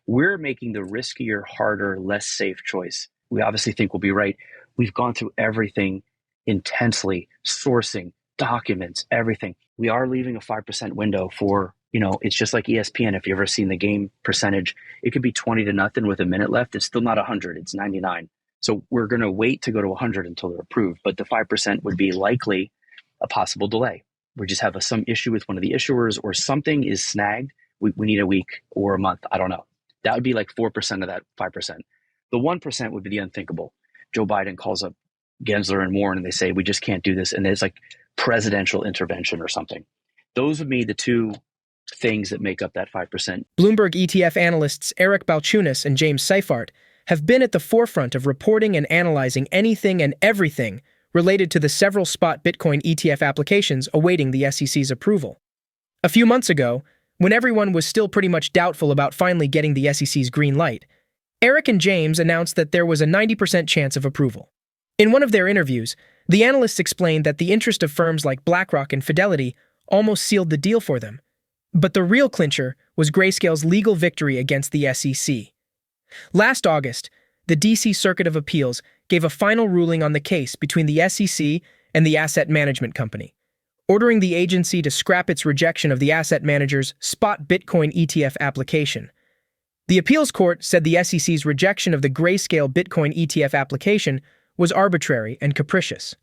We're making the riskier, harder, less safe choice. We obviously think we'll be right. We've gone through everything intensely, sourcing, documents, everything. We are leaving a 5% window for, it's just like ESPN. If you've ever seen the game percentage, it could be 20-0 with a minute left. It's still not 100. It's 99. So we're going to wait to go to 100 until they're approved. But the 5% would be likely a possible delay. We just have some issue with one of the issuers or something is snagged. We need a week or a month. I don't know. That would be like 4% of that 5%. The 1% would be the unthinkable. Joe Biden calls up Gensler and Warren and they say, we just can't do this. And there's like presidential intervention or something. Those would be the two things that make up that 5%. Bloomberg ETF analysts Eric Balchunas and James Seifert have been at the forefront of reporting and analyzing anything and everything related to the several spot Bitcoin ETF applications awaiting the SEC's approval. A few months ago, when everyone was still pretty much doubtful about finally getting the SEC's green light, Eric and James announced that there was a 90% chance of approval. In one of their interviews, the analysts explained that the interest of firms like BlackRock and Fidelity almost sealed the deal for them. But the real clincher was Grayscale's legal victory against the SEC. Last August, the DC Circuit of Appeals gave a final ruling on the case between the SEC and the asset management company, ordering the agency to scrap its rejection of the asset manager's spot Bitcoin ETF application. The appeals court said the SEC's rejection of the Grayscale Bitcoin ETF application was arbitrary and capricious.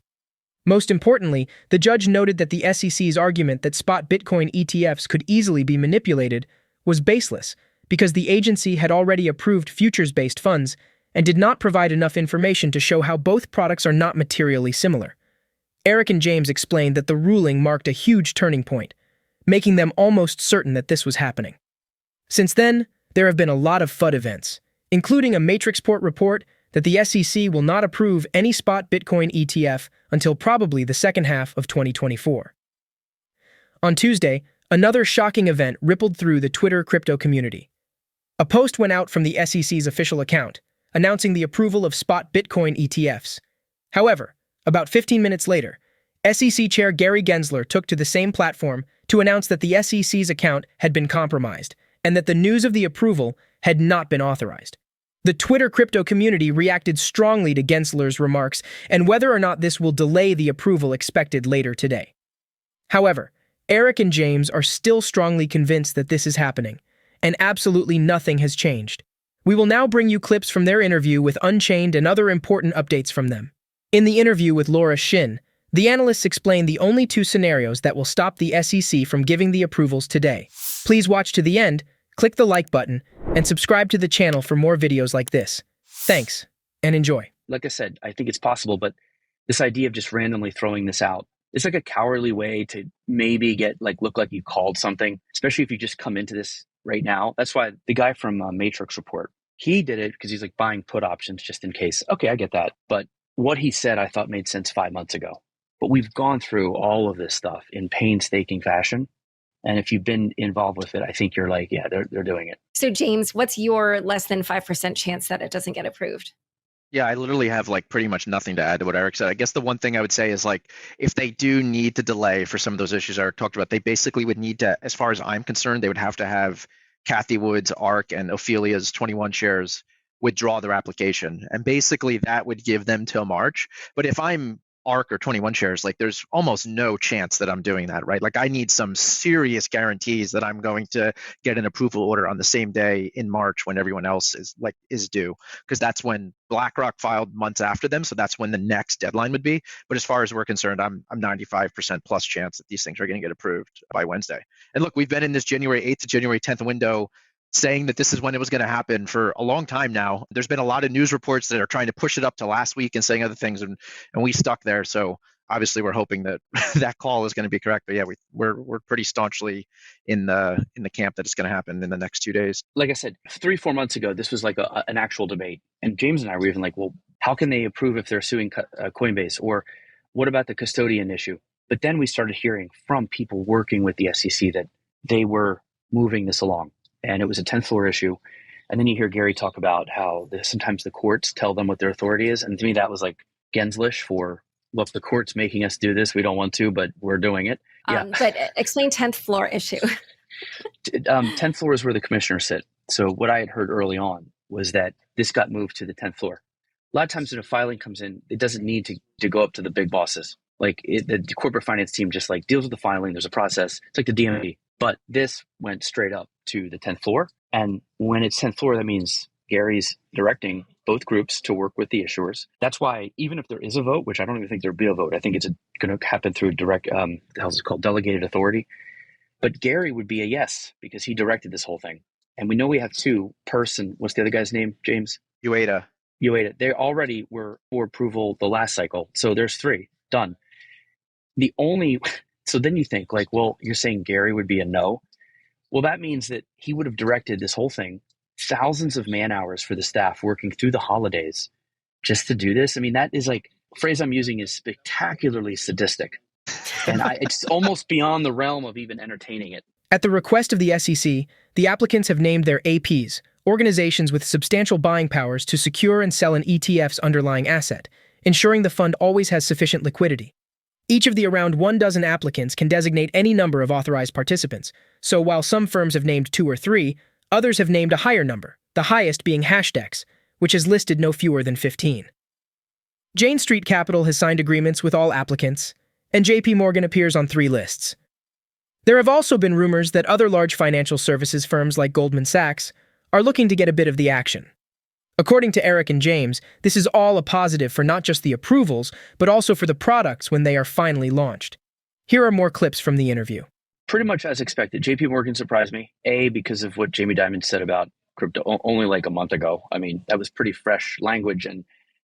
Most importantly, the judge noted that the SEC's argument that spot Bitcoin ETFs could easily be manipulated was baseless because the agency had already approved futures-based funds and did not provide enough information to show how both products are not materially similar. Eric and James explained that the ruling marked a huge turning point, making them almost certain that this was happening. Since then, there have been a lot of FUD events, including a Matrixport report that the SEC will not approve any spot Bitcoin ETF until probably the second half of 2024. On Tuesday, another shocking event rippled through the Twitter crypto community. A post went out from the SEC's official account, announcing the approval of spot Bitcoin ETFs. However, about 15 minutes later, SEC Chair Gary Gensler took to the same platform to announce that the SEC's account had been compromised and that the news of the approval had not been authorized. The Twitter crypto community reacted strongly to Gensler's remarks and whether or not this will delay the approval expected later today. However, Eric and James are still strongly convinced that this is happening, and absolutely nothing has changed. We will now bring you clips from their interview with Unchained and other important updates from them. In the interview with Laura Shin, the analysts explain the only two scenarios that will stop the SEC from giving the approvals today. Please watch to the end, click the like button, and subscribe to the channel for more videos like this. Thanks, and enjoy. Like I said, I think it's possible, but this idea of just randomly throwing this out, it's like a cowardly way to maybe look like you called something, especially if you just come into this right now. That's why the guy from Matrix Report, he did it because he's like buying put options just in case. Okay, I get that. But what he said, I thought made sense 5 months ago. But we've gone through all of this stuff in painstaking fashion. And if you've been involved with it, I think you're like, yeah, they're doing it. So James, what's your less than 5% chance that it doesn't get approved? Yeah, I literally have pretty much nothing to add to what Eric said. I guess the one thing I would say is if they do need to delay for some of those issues Eric talked about, they basically would need to, as far as I'm concerned, they would have to have Kathy Wood's, ARK, and Ophelia's 21 shares withdraw their application. And basically that would give them till March. But if I'm ARK or 21 shares, there's almost no chance that I'm doing that, right? I need some serious guarantees that I'm going to get an approval order on the same day in March when everyone else is due, because that's when BlackRock filed months after them. So that's when the next deadline would be. But as far as we're concerned, I'm 95% plus chance that these things are going to get approved by Wednesday. And look, we've been in this January 8th to January 10th window saying that this is when it was going to happen for a long time now. There's been a lot of news reports that are trying to push it up to last week and saying other things, and we stuck there. So obviously we're hoping that that call is going to be correct. But yeah, we're pretty staunchly in the camp that it's going to happen in the next 2 days. Like I said, 3-4 months ago, this was like an actual debate. And James and I were even like, well, how can they approve if they're suing Coinbase? Or what about the custodian issue? But then we started hearing from people working with the SEC that they were moving this along. And it was a 10th floor issue. And then you hear Gary talk about how sometimes the courts tell them what their authority is. And to me, that was like Genslish for, look, the court's making us do this. We don't want to, but we're doing it. Yeah. But explain 10th floor issue. 10th floor is where the commissioners sit. So what I had heard early on was that this got moved to the 10th floor. A lot of times when a filing comes in, it doesn't need to go up to the big bosses. The corporate finance team just like deals with the filing. There's a process. It's like the DMV. But this went straight up to the 10th floor. And when it's 10th floor, that means Gary's directing both groups to work with the issuers. That's why even if there is a vote, which I don't even think there'll be a vote, I think it's going to happen through direct, the hell's it called, delegated authority. But Gary would be a yes because he directed this whole thing. And we know we have what's the other guy's name, James? UADA. They already were for approval the last cycle. So there's 3 done. So then you think like, well, you're saying Gary would be a no. Well, that means that he would have directed this whole thing, thousands of man hours for the staff working through the holidays just to do this. I mean, that is like, the phrase I'm using is spectacularly sadistic. And it's almost beyond the realm of even entertaining it. At the request of the SEC, the applicants have named their APs, organizations with substantial buying powers to secure and sell an ETF's underlying asset, ensuring the fund always has sufficient liquidity. Each of the around 12 applicants can designate any number of authorized participants, so while some firms have named 2 or 3, others have named a higher number, the highest being Hashdex, which has listed no fewer than 15. Jane Street Capital has signed agreements with all applicants, and JP Morgan appears on 3 lists. There have also been rumors that other large financial services firms like Goldman Sachs are looking to get a bit of the action. According to Eric and James, this is all a positive for not just the approvals, but also for the products when they are finally launched. Here are more clips from the interview. Pretty much as expected. JP Morgan surprised me, because of what Jamie Dimon said about crypto only like a month ago. I mean, that was pretty fresh language, and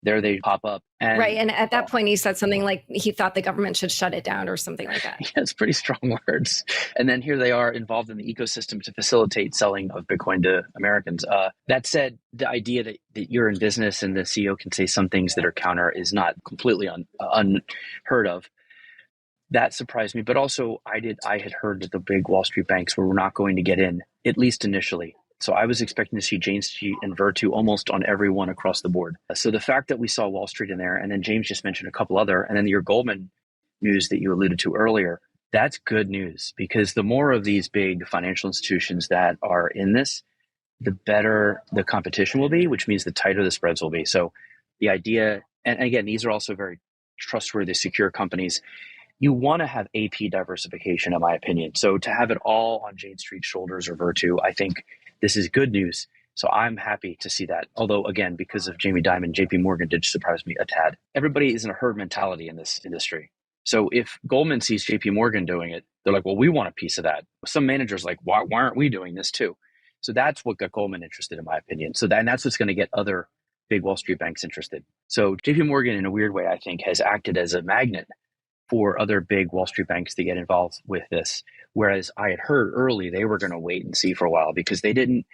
there they pop up. Right. And at that point, he said something like he thought the government should shut it down or something like that. Yeah, it's pretty strong words. And then here they are involved in the ecosystem to facilitate selling of Bitcoin to Americans. That said, the idea that you're in business and the CEO can say some things that are counter is not completely unheard of. That surprised me. But also, I had heard that the big Wall Street banks were not going to get in, at least initially. So I was expecting to see Jane Street and Virtu almost on every one across the board. So the fact that we saw Wall Street in there, and then James just mentioned a couple other, and then your Goldman news that you alluded to earlier, that's good news, because the more of these big financial institutions that are in this, the better the competition will be, which means the tighter the spreads will be. So the idea, and again, these are also very trustworthy, secure companies. You want to have AP diversification, in my opinion. So to have it all on Jane Street's shoulders or Virtu, I think this is good news. So I'm happy to see that. Although, again, because of Jamie Dimon, JP Morgan did surprise me a tad. Everybody is in a herd mentality in this industry. So if Goldman sees JP Morgan doing it, they're like, well, we want a piece of that. Some managers like, why aren't we doing this too? So that's what got Goldman interested, in my opinion. And that's what's going to get other big Wall Street banks interested. So JP Morgan, in a weird way, I think, has acted as a magnet for other big Wall Street banks to get involved with this. Whereas I had heard early they were going to wait and see for a while because they didn't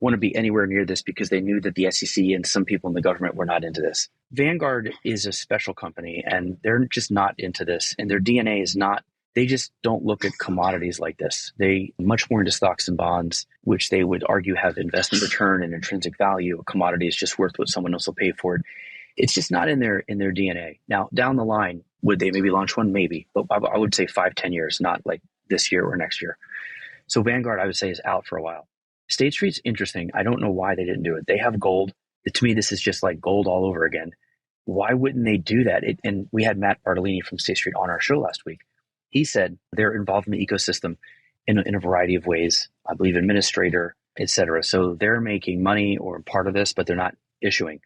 want to be anywhere near this because they knew that the SEC and some people in the government were not into this. Vanguard is a special company and they're just not into this. And their DNA is not, they just don't look at commodities like this. They much more into stocks and bonds, which they would argue have investment return and intrinsic value. A commodity is just worth what someone else will pay for it. It's just not in their DNA. Now, down the line, would they maybe launch one? Maybe. But I would say 5-10 years, not like this year or next year. So Vanguard, I would say, is out for a while. State Street's interesting. I don't know why they didn't do it. They have gold. To me, this is just like gold all over again. Why wouldn't they do that? And we had Matt Bartolini from State Street on our show last week. He said they're involved in the ecosystem in a variety of ways. I believe administrator, et cetera. So they're making money or part of this, but they're not issuing.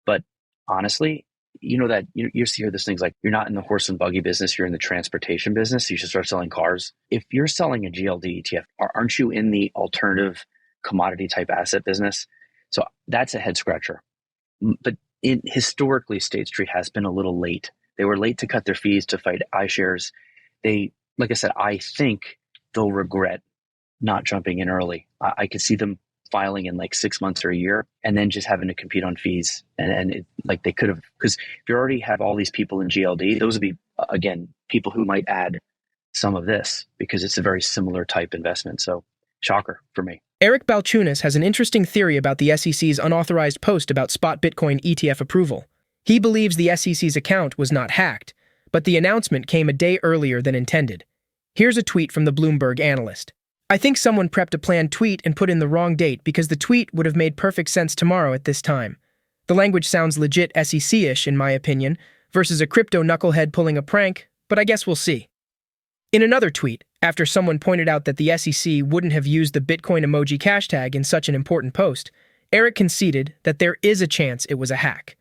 But honestly, you know that you hear these things like you're not in the horse and buggy business, you're in the transportation business. You should start selling cars. If you're selling a GLD ETF, aren't you in the alternative commodity type asset business? So that's a head scratcher. But historically, State Street has been a little late. They were late to cut their fees to fight iShares. They, like I said, I think they'll regret not jumping in early. I could see them filing in like 6 months or a year and then just having to compete on fees. And like they could have, because if you already have all these people in GLD, those would be, again, people who might add some of this because it's a very similar type investment. So shocker for me. Eric Balchunas has an interesting theory about the SEC's unauthorized post about spot Bitcoin ETF approval. He believes the SEC's account was not hacked, but the announcement came a day earlier than intended. Here's a tweet from the Bloomberg analyst. I think someone prepped a planned tweet and put in the wrong date because the tweet would have made perfect sense tomorrow at this time. The language sounds legit SEC-ish in my opinion, versus a crypto knucklehead pulling a prank, but I guess we'll see. In another tweet, after someone pointed out that the SEC wouldn't have used the Bitcoin emoji hashtag in such an important post, Eric conceded that there is a chance it was a hack.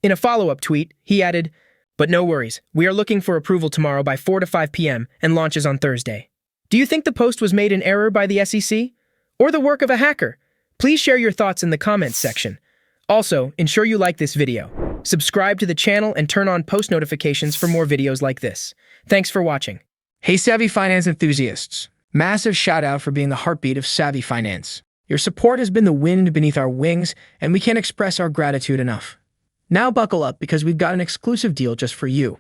In a follow-up tweet, he added, "But no worries, we are looking for approval tomorrow by 4 to 5 p.m. and launches on Thursday." Do you think the post was made in error by the SEC? Or the work of a hacker? Please share your thoughts in the comments section. Also, ensure you like this video. Subscribe to the channel and turn on post notifications for more videos like this. Thanks for watching. Hey Savvy Finance enthusiasts, massive shout out for being the heartbeat of Savvy Finance. Your support has been the wind beneath our wings, and we can't express our gratitude enough. Now buckle up because we've got an exclusive deal just for you.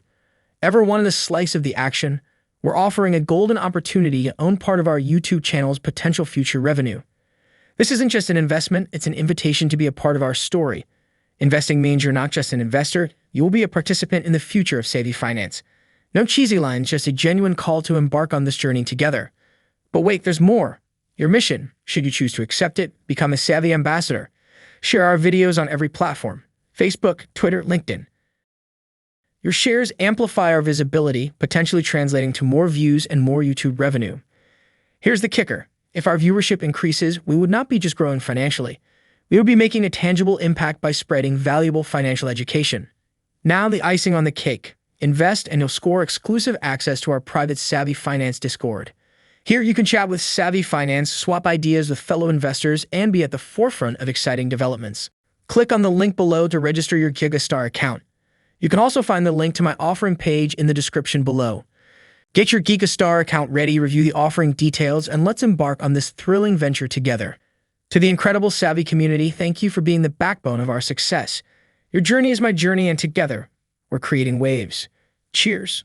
Ever wanted a slice of the action? We're offering a golden opportunity to own part of our YouTube channel's potential future revenue. This isn't just an investment, it's an invitation to be a part of our story. Investing means you're not just an investor, you will be a participant in the future of Savvy Finance. No cheesy lines, just a genuine call to embark on this journey together. But wait, there's more. Your mission, should you choose to accept it, become a Savvy ambassador. Share our videos on every platform: Facebook, Twitter, LinkedIn. Your shares amplify our visibility, potentially translating to more views and more YouTube revenue. Here's the kicker. If our viewership increases, we would not be just growing financially. We would be making a tangible impact by spreading valuable financial education. Now the icing on the cake. Invest and you'll score exclusive access to our private Savvy Finance Discord. Here you can chat with Savvy Finance, swap ideas with fellow investors, and be at the forefront of exciting developments. Click on the link below to register your Gigastar account. You can also find the link to my offering page in the description below. Get your Gigastar account ready, review the offering details, and let's embark on this thrilling venture together. To the incredible Savvy community, thank you for being the backbone of our success. Your journey is my journey, and together, we're creating waves. Cheers.